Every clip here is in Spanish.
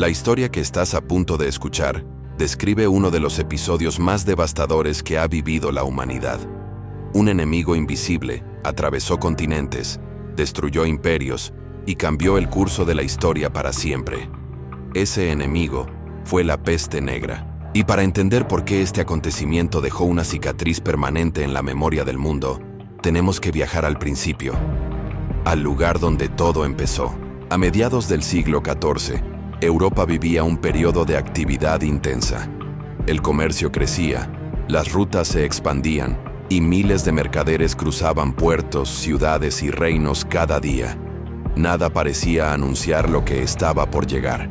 La historia que estás a punto de escuchar describe uno de los episodios más devastadores que ha vivido la humanidad. Un enemigo invisible atravesó continentes, destruyó imperios y cambió el curso de la historia para siempre. Ese enemigo fue la peste negra. Y para entender por qué este acontecimiento dejó una cicatriz permanente en la memoria del mundo, tenemos que viajar al principio, al lugar donde todo empezó. A mediados del siglo XIV, Europa vivía un periodo de actividad intensa. El comercio crecía, las rutas se expandían y miles de mercaderes cruzaban puertos, ciudades y reinos cada día. Nada parecía anunciar lo que estaba por llegar.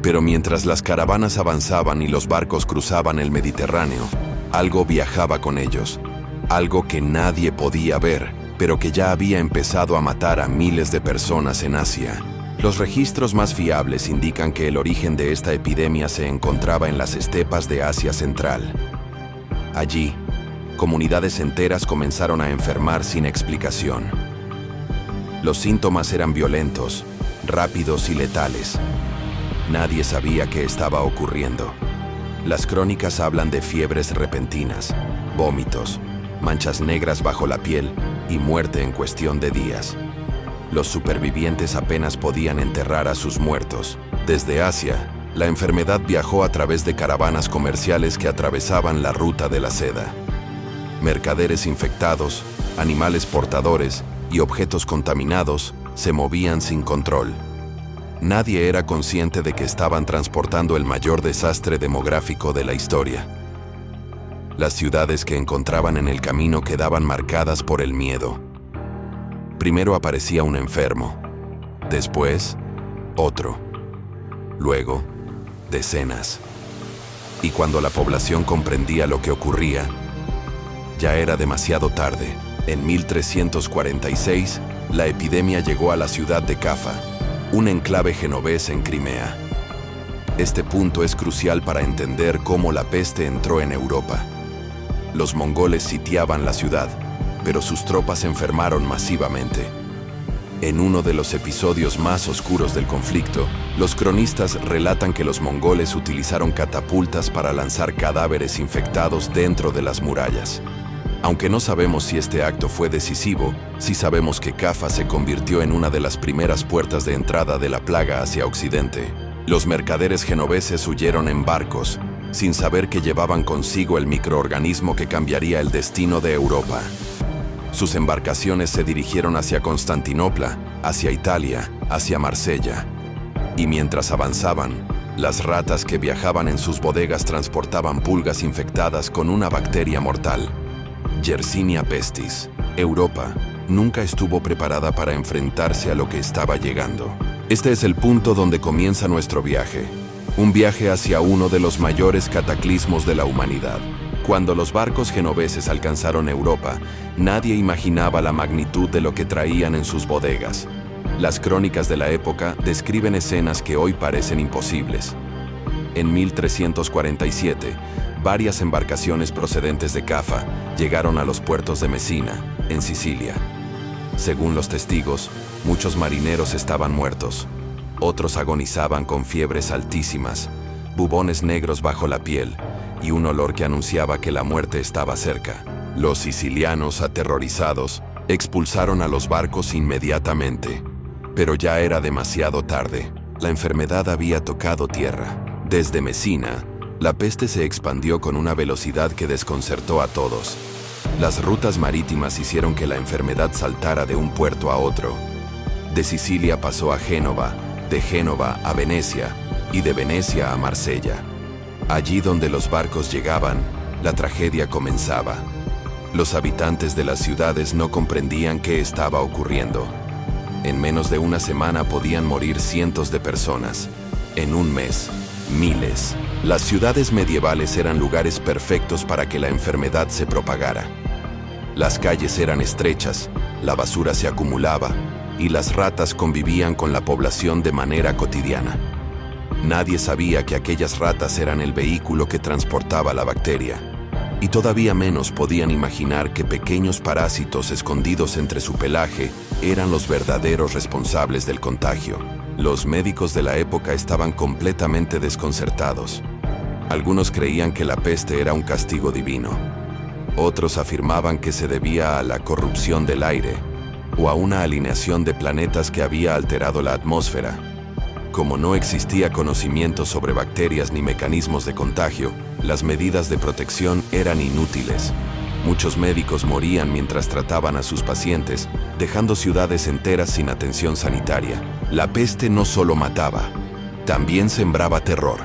Pero mientras las caravanas avanzaban y los barcos cruzaban el Mediterráneo, algo viajaba con ellos, algo que nadie podía ver, pero que ya había empezado a matar a miles de personas en Asia. Los registros más fiables indican que el origen de esta epidemia se encontraba en las estepas de Asia Central. Allí, comunidades enteras comenzaron a enfermar sin explicación. Los síntomas eran violentos, rápidos y letales. Nadie sabía qué estaba ocurriendo. Las crónicas hablan de fiebres repentinas, vómitos, manchas negras bajo la piel y muerte en cuestión de días. Los supervivientes apenas podían enterrar a sus muertos. Desde Asia, la enfermedad viajó a través de caravanas comerciales que atravesaban la ruta de la seda. Mercaderes infectados, animales portadores y objetos contaminados se movían sin control. Nadie era consciente de que estaban transportando el mayor desastre demográfico de la historia. Las ciudades que encontraban en el camino quedaban marcadas por el miedo. Primero aparecía un enfermo, después otro, luego decenas. Y cuando la población comprendía lo que ocurría, ya era demasiado tarde. En 1346, la epidemia llegó a la ciudad de Cafa, un enclave genovés en Crimea. Este punto es crucial para entender cómo la peste entró en Europa. Los mongoles sitiaban la ciudad, pero sus tropas enfermaron masivamente. En uno de los episodios más oscuros del conflicto, los cronistas relatan que los mongoles utilizaron catapultas para lanzar cadáveres infectados dentro de las murallas. Aunque no sabemos si este acto fue decisivo, sí sabemos que Cafa se convirtió en una de las primeras puertas de entrada de la plaga hacia Occidente. Los mercaderes genoveses huyeron en barcos, sin saber que llevaban consigo el microorganismo que cambiaría el destino de Europa. Sus embarcaciones se dirigieron hacia Constantinopla, hacia Italia, hacia Marsella. Y mientras avanzaban, las ratas que viajaban en sus bodegas transportaban pulgas infectadas con una bacteria mortal, Yersinia pestis. Europa nunca estuvo preparada para enfrentarse a lo que estaba llegando. Este es el punto donde comienza nuestro viaje. Un viaje hacia uno de los mayores cataclismos de la humanidad. Cuando los barcos genoveses alcanzaron Europa, nadie imaginaba la magnitud de lo que traían en sus bodegas. Las crónicas de la época describen escenas que hoy parecen imposibles. En 1347, varias embarcaciones procedentes de Cafa llegaron a los puertos de Messina, en Sicilia. Según los testigos, muchos marineros estaban muertos. Otros agonizaban con fiebres altísimas, bubones negros bajo la piel y un olor que anunciaba que la muerte estaba cerca. Los sicilianos, aterrorizados, expulsaron a los barcos inmediatamente. Pero ya era demasiado tarde. La enfermedad había tocado tierra. Desde Messina, la peste se expandió con una velocidad que desconcertó a todos. Las rutas marítimas hicieron que la enfermedad saltara de un puerto a otro. De Sicilia pasó a Génova, de Génova a Venecia y de Venecia a Marsella. Allí donde los barcos llegaban, la tragedia comenzaba. Los habitantes de las ciudades no comprendían qué estaba ocurriendo. En menos de una semana podían morir cientos de personas. En un mes, miles. Las ciudades medievales eran lugares perfectos para que la enfermedad se propagara. Las calles eran estrechas, la basura se acumulaba y las ratas convivían con la población de manera cotidiana. Nadie sabía que aquellas ratas eran el vehículo que transportaba la bacteria. Y todavía menos podían imaginar que pequeños parásitos escondidos entre su pelaje eran los verdaderos responsables del contagio. Los médicos de la época estaban completamente desconcertados. Algunos creían que la peste era un castigo divino. Otros afirmaban que se debía a la corrupción del aire o a una alineación de planetas que había alterado la atmósfera. Como no existía conocimiento sobre bacterias ni mecanismos de contagio, las medidas de protección eran inútiles. Muchos médicos morían mientras trataban a sus pacientes, dejando ciudades enteras sin atención sanitaria. La peste no solo mataba, también sembraba terror.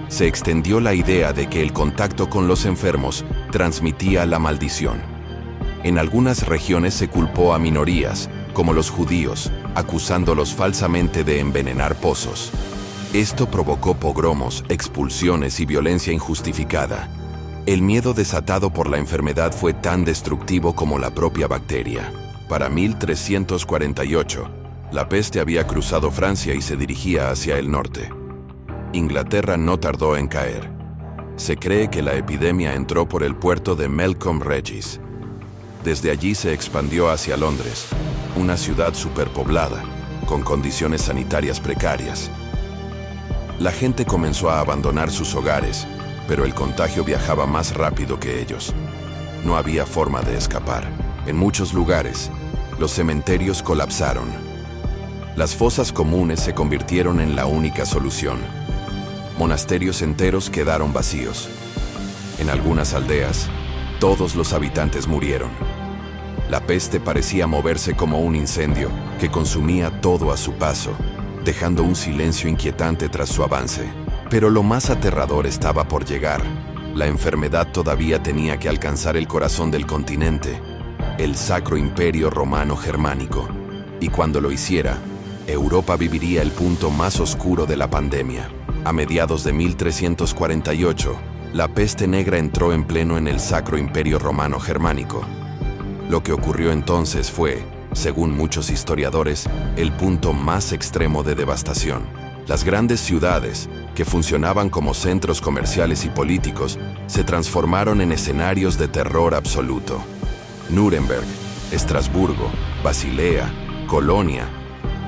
Se extendió la idea de que el contacto con los enfermos transmitía la maldición. En algunas regiones se culpó a minorías, como los judíos, acusándolos falsamente de envenenar pozos. Esto provocó pogromos, expulsiones y violencia injustificada. El miedo desatado por la enfermedad fue tan destructivo como la propia bacteria. Para 1348, la peste había cruzado Francia y se dirigía hacia el norte. Inglaterra no tardó en caer. Se cree que la epidemia entró por el puerto de Melcombe Regis. Desde allí se expandió hacia Londres, una ciudad superpoblada, con condiciones sanitarias precarias. La gente comenzó a abandonar sus hogares, pero el contagio viajaba más rápido que ellos. No había forma de escapar. En muchos lugares, los cementerios colapsaron. Las fosas comunes se convirtieron en la única solución. Monasterios enteros quedaron vacíos. En algunas aldeas, todos los habitantes murieron. La peste parecía moverse como un incendio que consumía todo a su paso, dejando un silencio inquietante tras su avance. Pero lo más aterrador estaba por llegar. La enfermedad todavía tenía que alcanzar el corazón del continente, el Sacro Imperio Romano Germánico. Y cuando lo hiciera, Europa viviría el punto más oscuro de la pandemia. A mediados de 1348, la peste negra entró en pleno en el Sacro Imperio Romano Germánico. Lo que ocurrió entonces fue, según muchos historiadores, el punto más extremo de devastación. Las grandes ciudades, que funcionaban como centros comerciales y políticos, se transformaron en escenarios de terror absoluto. Nuremberg, Estrasburgo, Basilea, Colonia,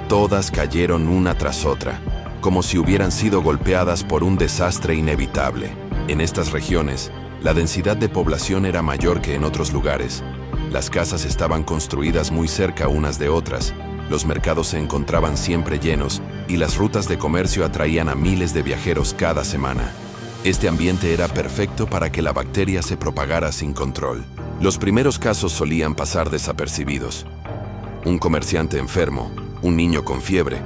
todas cayeron una tras otra, como si hubieran sido golpeadas por un desastre inevitable. En estas regiones, la densidad de población era mayor que en otros lugares. Las casas estaban construidas muy cerca unas de otras, los mercados se encontraban siempre llenos y las rutas de comercio atraían a miles de viajeros cada semana. Este ambiente era perfecto para que la bacteria se propagara sin control. Los primeros casos solían pasar desapercibidos. Un comerciante enfermo, un niño con fiebre,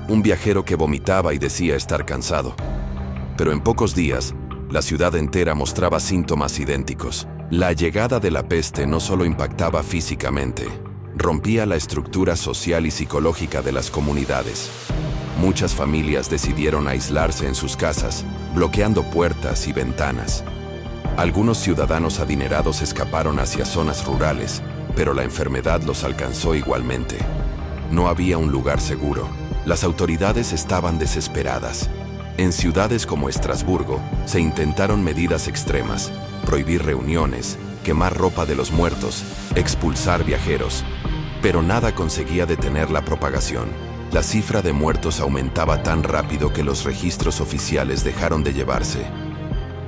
un viajero que vomitaba y decía estar cansado. Pero en pocos días, la ciudad entera mostraba síntomas idénticos. La llegada de la peste no solo impactaba físicamente, rompía la estructura social y psicológica de las comunidades. Muchas familias decidieron aislarse en sus casas, bloqueando puertas y ventanas. Algunos ciudadanos adinerados escaparon hacia zonas rurales, pero la enfermedad los alcanzó igualmente. No había un lugar seguro. Las autoridades estaban desesperadas. En ciudades como Estrasburgo, se intentaron medidas extremas: prohibir reuniones, quemar ropa de los muertos, expulsar viajeros. Pero nada conseguía detener la propagación. La cifra de muertos aumentaba tan rápido que los registros oficiales dejaron de llevarse.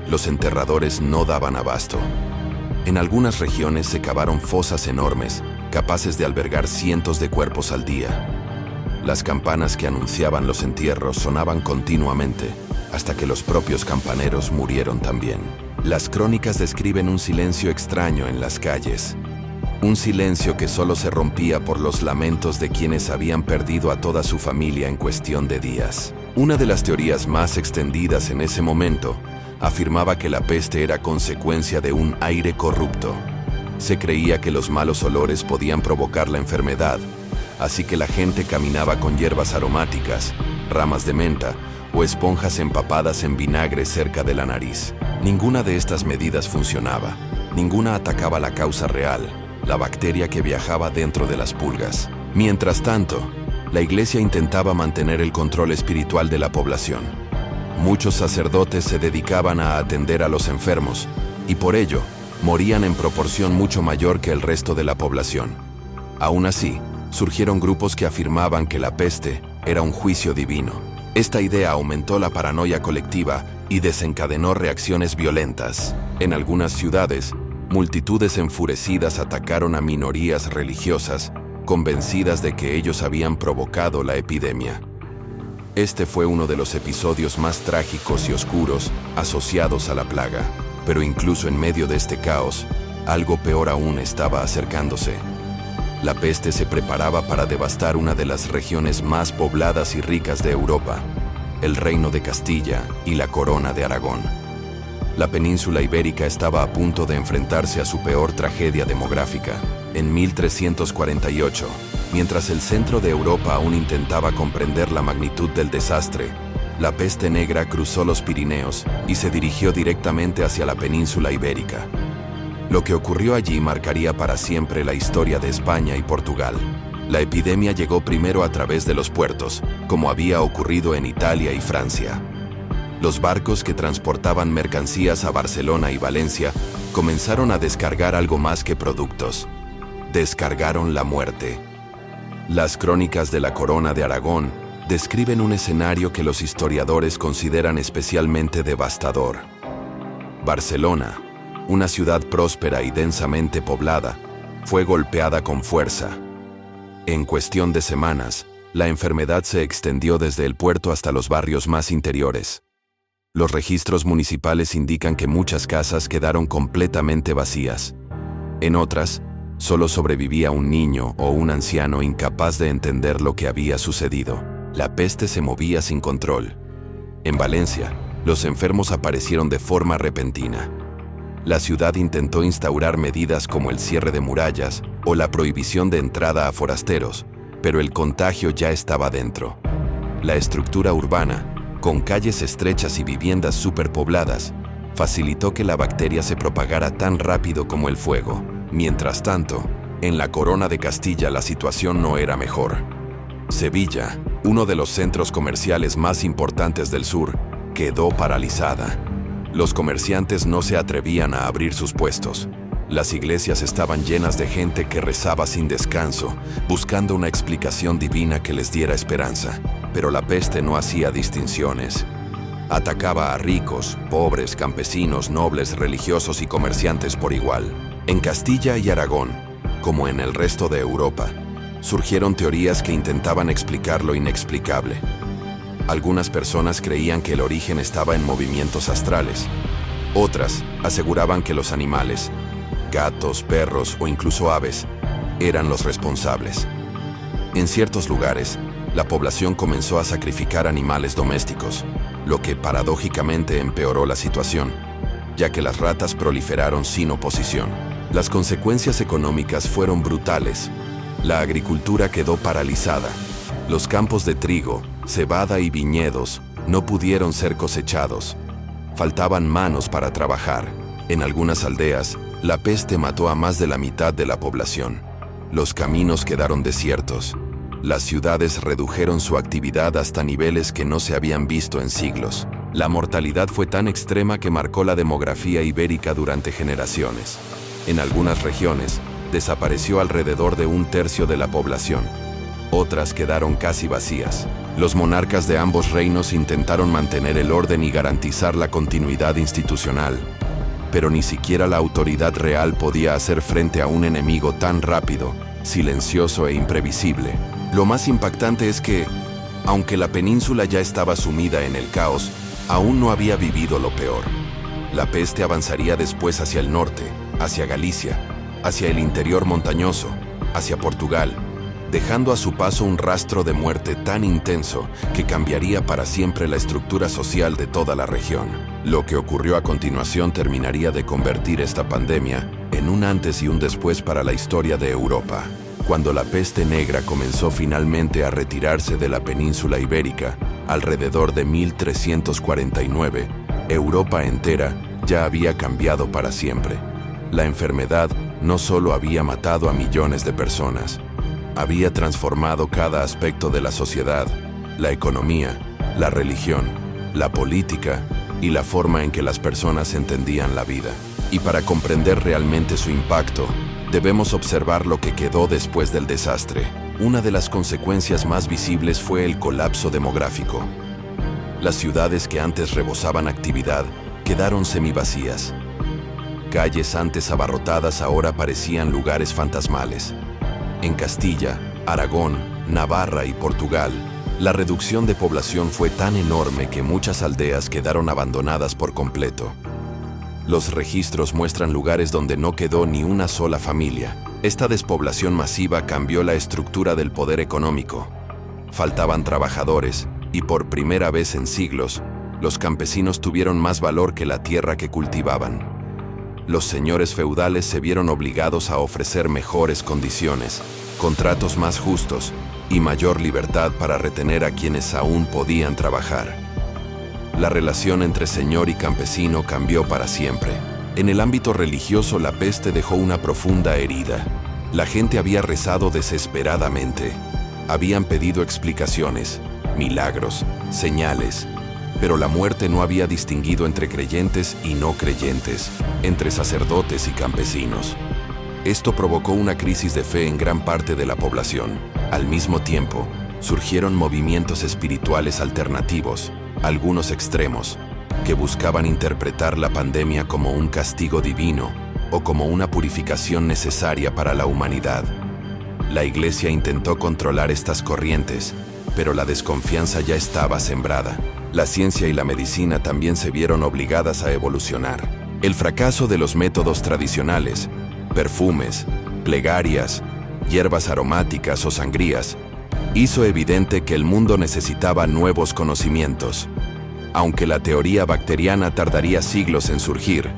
Los enterradores no daban abasto. En algunas regiones se cavaron fosas enormes, capaces de albergar cientos de cuerpos al día. Las campanas que anunciaban los entierros sonaban continuamente, hasta que los propios campaneros murieron también. Las crónicas describen un silencio extraño en las calles. Un silencio que solo se rompía por los lamentos de quienes habían perdido a toda su familia en cuestión de días. Una de las teorías más extendidas en ese momento afirmaba que la peste era consecuencia de un aire corrupto. Se creía que los malos olores podían provocar la enfermedad, así que la gente caminaba con hierbas aromáticas, ramas de menta o esponjas empapadas en vinagre cerca de la nariz. Ninguna de estas medidas funcionaba. Ninguna atacaba la causa real, la bacteria que viajaba dentro de las pulgas. Mientras tanto, la Iglesia intentaba mantener el control espiritual de la población. Muchos sacerdotes se dedicaban a atender a los enfermos, y por ello, morían en proporción mucho mayor que el resto de la población. Aún así, surgieron grupos que afirmaban que la peste era un juicio divino. Esta idea aumentó la paranoia colectiva y desencadenó reacciones violentas. En algunas ciudades, multitudes enfurecidas atacaron a minorías religiosas, convencidas de que ellos habían provocado la epidemia. Este fue uno de los episodios más trágicos y oscuros asociados a la plaga. Pero incluso en medio de este caos, algo peor aún estaba acercándose. La peste se preparaba para devastar una de las regiones más pobladas y ricas de Europa, el Reino de Castilla y la Corona de Aragón. La península ibérica estaba a punto de enfrentarse a su peor tragedia demográfica. En 1348, mientras el centro de Europa aún intentaba comprender la magnitud del desastre, la peste negra cruzó los Pirineos y se dirigió directamente hacia la península ibérica. Lo que ocurrió allí marcaría para siempre la historia de España y Portugal. La epidemia llegó primero a través de los puertos, como había ocurrido en Italia y Francia. Los barcos que transportaban mercancías a Barcelona y Valencia comenzaron a descargar algo más que productos. Descargaron la muerte. Las crónicas de la Corona de Aragón describen un escenario que los historiadores consideran especialmente devastador. Barcelona, una ciudad próspera y densamente poblada, fue golpeada con fuerza. En cuestión de semanas, la enfermedad se extendió desde el puerto hasta los barrios más interiores. Los registros municipales indican que muchas casas quedaron completamente vacías. En otras, solo sobrevivía un niño o un anciano incapaz de entender lo que había sucedido. La peste se movía sin control. En Valencia, los enfermos aparecieron de forma repentina. La ciudad intentó instaurar medidas como el cierre de murallas o la prohibición de entrada a forasteros, pero el contagio ya estaba dentro. La estructura urbana, con calles estrechas y viviendas superpobladas, facilitó que la bacteria se propagara tan rápido como el fuego. Mientras tanto, en la Corona de Castilla la situación no era mejor. Sevilla, uno de los centros comerciales más importantes del sur, quedó paralizada. Los comerciantes no se atrevían a abrir sus puestos. Las iglesias estaban llenas de gente que rezaba sin descanso, buscando una explicación divina que les diera esperanza. Pero la peste no hacía distinciones. Atacaba a ricos, pobres, campesinos, nobles, religiosos y comerciantes por igual. En Castilla y Aragón, como en el resto de Europa, surgieron teorías que intentaban explicar lo inexplicable. Algunas personas creían que el origen estaba en movimientos astrales. Otras aseguraban que los animales, gatos, perros o incluso aves, eran los responsables. En ciertos lugares, la población comenzó a sacrificar animales domésticos, lo que paradójicamente empeoró la situación, ya que las ratas proliferaron sin oposición. Las consecuencias económicas fueron brutales. La agricultura quedó paralizada. Los campos de trigo, cebada y viñedos no pudieron ser cosechados. Faltaban manos para trabajar. En algunas aldeas, la peste mató a más de la mitad de la población. Los caminos quedaron desiertos. Las ciudades redujeron su actividad hasta niveles que no se habían visto en siglos. La mortalidad fue tan extrema que marcó la demografía ibérica durante generaciones. En algunas regiones, desapareció alrededor de un tercio de la población. Otras quedaron casi vacías. Los monarcas de ambos reinos intentaron mantener el orden y garantizar la continuidad institucional, pero ni siquiera la autoridad real podía hacer frente a un enemigo tan rápido, silencioso e imprevisible. Lo más impactante es que, aunque la península ya estaba sumida en el caos, aún no había vivido lo peor. La peste avanzaría después hacia el norte, hacia Galicia, hacia el interior montañoso, hacia Portugal, dejando a su paso un rastro de muerte tan intenso que cambiaría para siempre la estructura social de toda la región. Lo que ocurrió a continuación terminaría de convertir esta pandemia en un antes y un después para la historia de Europa. Cuando la peste negra comenzó finalmente a retirarse de la península ibérica, alrededor de 1349, Europa entera ya había cambiado para siempre. La enfermedad no solo había matado a millones de personas, había transformado cada aspecto de la sociedad, la economía, la religión, la política y la forma en que las personas entendían la vida. Y para comprender realmente su impacto, debemos observar lo que quedó después del desastre. Una de las consecuencias más visibles fue el colapso demográfico. Las ciudades que antes rebosaban actividad quedaron semivacías. Calles antes abarrotadas ahora parecían lugares fantasmales. En Castilla, Aragón, Navarra y Portugal, la reducción de población fue tan enorme que muchas aldeas quedaron abandonadas por completo. Los registros muestran lugares donde no quedó ni una sola familia. Esta despoblación masiva cambió la estructura del poder económico. Faltaban trabajadores, y por primera vez en siglos, los campesinos tuvieron más valor que la tierra que cultivaban. Los señores feudales se vieron obligados a ofrecer mejores condiciones, contratos más justos y mayor libertad para retener a quienes aún podían trabajar. La relación entre señor y campesino cambió para siempre. En el ámbito religioso, la peste dejó una profunda herida. La gente había rezado desesperadamente. Habían pedido explicaciones, milagros, señales, pero la muerte no había distinguido entre creyentes y no creyentes, entre sacerdotes y campesinos. Esto provocó una crisis de fe en gran parte de la población. Al mismo tiempo, surgieron movimientos espirituales alternativos, algunos extremos, que buscaban interpretar la pandemia como un castigo divino o como una purificación necesaria para la humanidad. La Iglesia intentó controlar estas corrientes, pero la desconfianza ya estaba sembrada. La ciencia y la medicina también se vieron obligadas a evolucionar. El fracaso de los métodos tradicionales, perfumes, plegarias, hierbas aromáticas o sangrías, hizo evidente que el mundo necesitaba nuevos conocimientos. Aunque la teoría bacteriana tardaría siglos en surgir,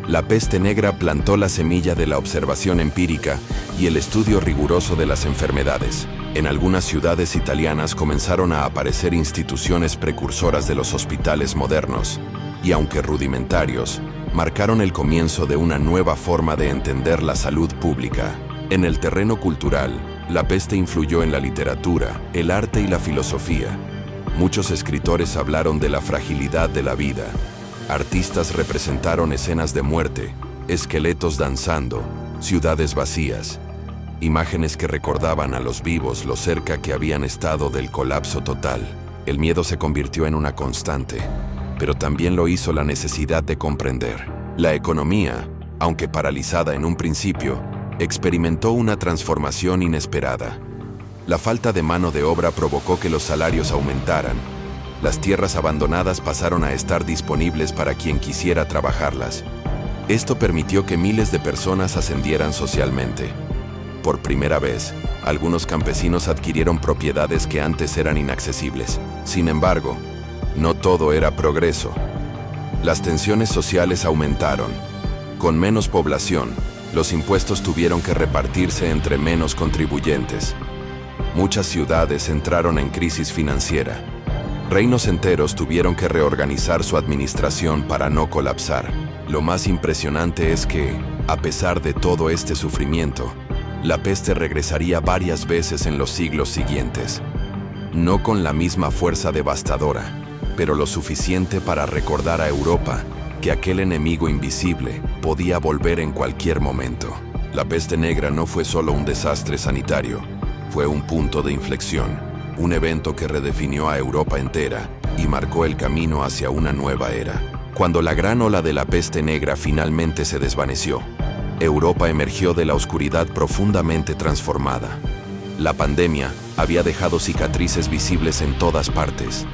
la peste negra plantó la semilla de la observación empírica y el estudio riguroso de las enfermedades. En algunas ciudades italianas comenzaron a aparecer instituciones precursoras de los hospitales modernos, y aunque rudimentarios, marcaron el comienzo de una nueva forma de entender la salud pública. En el terreno cultural, la peste influyó en la literatura, el arte y la filosofía. Muchos escritores hablaron de la fragilidad de la vida. Artistas representaron escenas de muerte, esqueletos danzando, ciudades vacías, imágenes que recordaban a los vivos lo cerca que habían estado del colapso total. El miedo se convirtió en una constante, pero también lo hizo la necesidad de comprender. La economía, aunque paralizada en un principio, experimentó una transformación inesperada. La falta de mano de obra provocó que los salarios aumentaran. Las tierras abandonadas pasaron a estar disponibles para quien quisiera trabajarlas. Esto permitió que miles de personas ascendieran socialmente. Por primera vez, algunos campesinos adquirieron propiedades que antes eran inaccesibles. Sin embargo, no todo era progreso. Las tensiones sociales aumentaron. Con menos población, los impuestos tuvieron que repartirse entre menos contribuyentes. Muchas ciudades entraron en crisis financiera. Reinos enteros tuvieron que reorganizar su administración para no colapsar. Lo más impresionante es que, a pesar de todo este sufrimiento, la peste regresaría varias veces en los siglos siguientes. No con la misma fuerza devastadora, pero lo suficiente para recordar a Europa que aquel enemigo invisible podía volver en cualquier momento. La peste negra no fue solo un desastre sanitario, fue un punto de inflexión, un evento que redefinió a Europa entera y marcó el camino hacia una nueva era. Cuando la gran ola de la peste negra finalmente se desvaneció, Europa emergió de la oscuridad profundamente transformada. La pandemia había dejado cicatrices visibles en todas partes: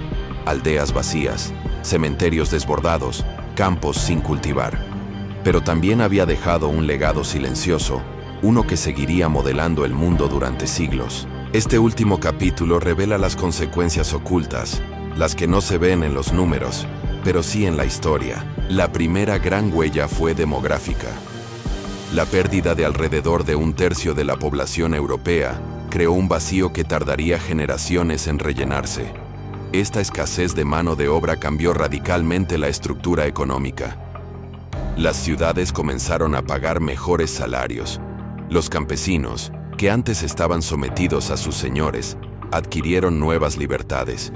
aldeas vacías, cementerios desbordados, campos sin cultivar. Pero también había dejado un legado silencioso, uno que seguiría modelando el mundo durante siglos. Este último capítulo revela las consecuencias ocultas, las que no se ven en los números, pero sí en la historia. La primera gran huella fue demográfica. La pérdida de alrededor de un tercio de la población europea creó un vacío que tardaría generaciones en rellenarse. Esta escasez de mano de obra cambió radicalmente la estructura económica. Las ciudades comenzaron a pagar mejores salarios. Los campesinos, que antes estaban sometidos a sus señores, adquirieron nuevas libertades.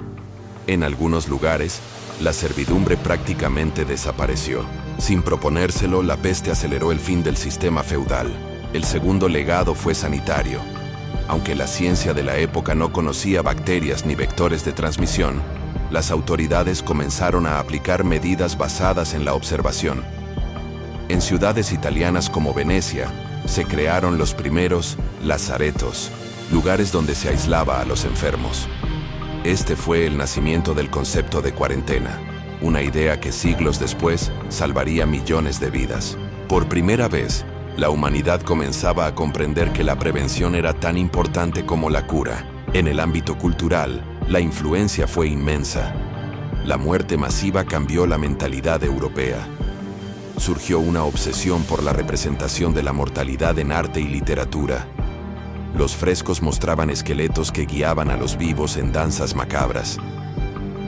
En algunos lugares, la servidumbre prácticamente desapareció. Sin proponérselo, la peste aceleró el fin del sistema feudal. El segundo legado fue sanitario. Aunque la ciencia de la época no conocía bacterias ni vectores de transmisión, las autoridades comenzaron a aplicar medidas basadas en la observación. En ciudades italianas como Venecia, se crearon los primeros lazaretos, lugares donde se aislaba a los enfermos. Este fue el nacimiento del concepto de cuarentena, una idea que siglos después salvaría millones de vidas. Por primera vez, la humanidad comenzaba a comprender que la prevención era tan importante como la cura. En el ámbito cultural, la influencia fue inmensa. La muerte masiva cambió la mentalidad europea. Surgió una obsesión por la representación de la mortalidad en arte y literatura. Los frescos mostraban esqueletos que guiaban a los vivos en danzas macabras.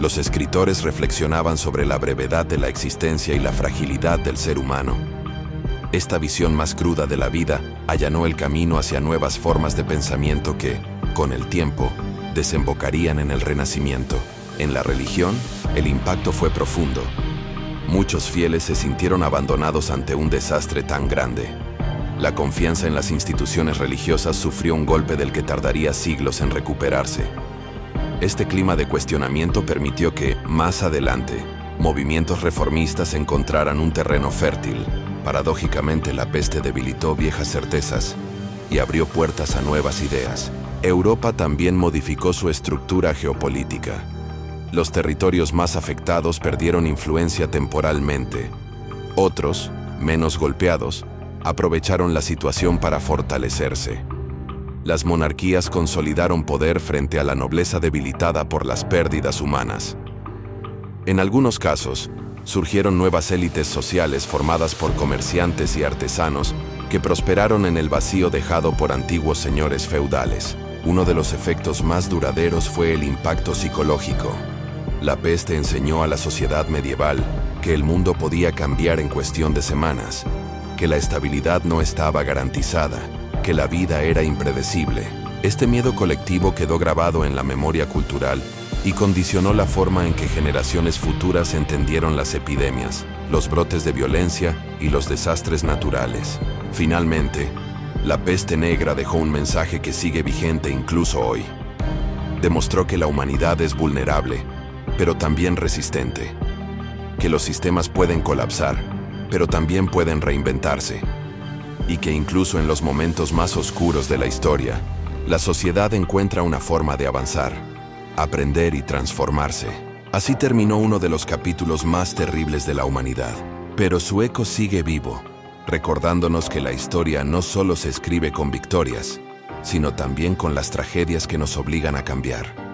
Los escritores reflexionaban sobre la brevedad de la existencia y la fragilidad del ser humano. Esta visión más cruda de la vida allanó el camino hacia nuevas formas de pensamiento que, con el tiempo, desembocarían en el Renacimiento. En la religión, el impacto fue profundo. Muchos fieles se sintieron abandonados ante un desastre tan grande. La confianza en las instituciones religiosas sufrió un golpe del que tardaría siglos en recuperarse. Este clima de cuestionamiento permitió que, más adelante, movimientos reformistas encontraran un terreno fértil. Paradójicamente, la peste debilitó viejas certezas y abrió puertas a nuevas ideas. Europa también modificó su estructura geopolítica. Los territorios más afectados perdieron influencia temporalmente. Otros, menos golpeados, aprovecharon la situación para fortalecerse. Las monarquías consolidaron poder frente a la nobleza debilitada por las pérdidas humanas. En algunos casos, surgieron nuevas élites sociales formadas por comerciantes y artesanos que prosperaron en el vacío dejado por antiguos señores feudales. Uno de los efectos más duraderos fue el impacto psicológico. La peste enseñó a la sociedad medieval que el mundo podía cambiar en cuestión de semanas, que la estabilidad no estaba garantizada, que la vida era impredecible. Este miedo colectivo quedó grabado en la memoria cultural y condicionó la forma en que generaciones futuras entendieron las epidemias, los brotes de violencia y los desastres naturales. Finalmente, la peste negra dejó un mensaje que sigue vigente incluso hoy. Demostró que la humanidad es vulnerable, pero también resistente. Que los sistemas pueden colapsar, pero también pueden reinventarse. Y que incluso en los momentos más oscuros de la historia, la sociedad encuentra una forma de avanzar, aprender y transformarse. Así terminó uno de los capítulos más terribles de la humanidad. Pero su eco sigue vivo, recordándonos que la historia no solo se escribe con victorias, sino también con las tragedias que nos obligan a cambiar.